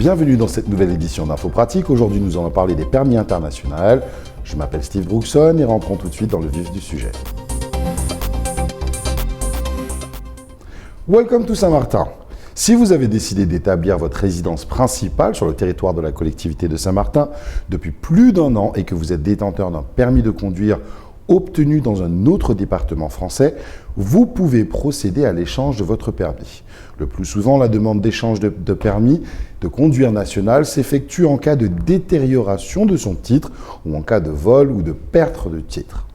Bienvenue dans cette nouvelle édition d'Info Pratique. Aujourd'hui, nous allons parler des permis internationaux. Je m'appelle Steve Brookson et rentrons tout de suite dans le vif du sujet. Welcome to Saint-Martin. Si vous avez décidé d'établir votre résidence principale sur le territoire de la collectivité de Saint-Martin depuis plus d'un an et que vous êtes détenteur d'un permis de conduire obtenu dans un autre département français, vous pouvez procéder à l'échange de votre permis. Le plus souvent, la demande d'échange de permis de conduire national s'effectue en cas de détérioration de son titre ou en cas de vol ou de perte de titre.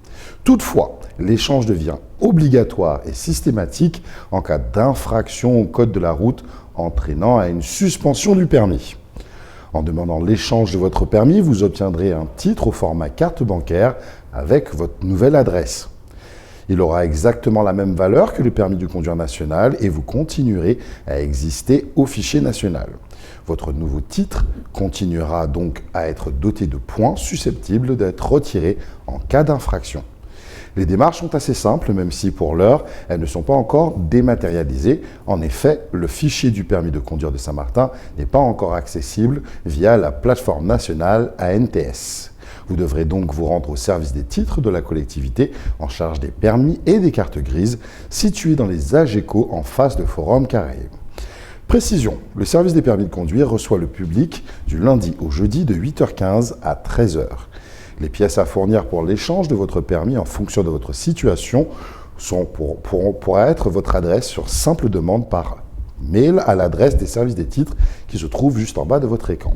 Toutefois, l'échange devient obligatoire et systématique en cas d'infraction au code de la route entraînant à une suspension du permis. En demandant l'échange de votre permis, vous obtiendrez un titre au format carte bancaire avec votre nouvelle adresse. Il aura exactement la même valeur que le permis de conduire national et vous continuerez à exister au fichier national. Votre nouveau titre continuera donc à être doté de points susceptibles d'être retirés en cas d'infraction. Les démarches sont assez simples, même si pour l'heure, elles ne sont pas encore dématérialisées. En effet, le fichier du permis de conduire de Saint-Martin n'est pas encore accessible via la plateforme nationale ANTS. Vous devrez donc vous rendre au service des titres de la collectivité en charge des permis et des cartes grises, situé dans les AGECO en face de Forum Caraïbes. Précision, le service des permis de conduire reçoit le public du lundi au jeudi de 8h15 à 13h. Les pièces à fournir pour l'échange de votre permis en fonction de votre situation pourra être votre adresse sur simple demande par mail à l'adresse des services des titres qui se trouve juste en bas de votre écran.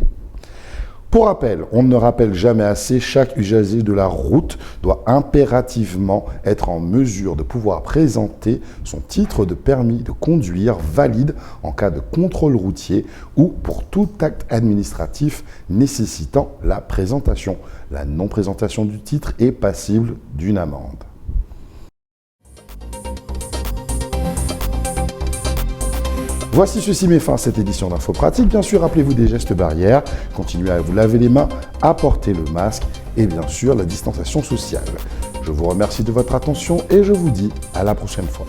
Pour rappel, on ne rappelle jamais assez, chaque usager de la route doit impérativement être en mesure de pouvoir présenter son titre de permis de conduire valide en cas de contrôle routier ou pour tout acte administratif nécessitant la présentation. La non-présentation du titre est passible d'une amende. Voici, ceci met fin à cette édition d'Info Pratique. Bien sûr, rappelez-vous des gestes barrières, continuez à vous laver les mains, à porter le masque et bien sûr la distanciation sociale. Je vous remercie de votre attention et je vous dis à la prochaine fois.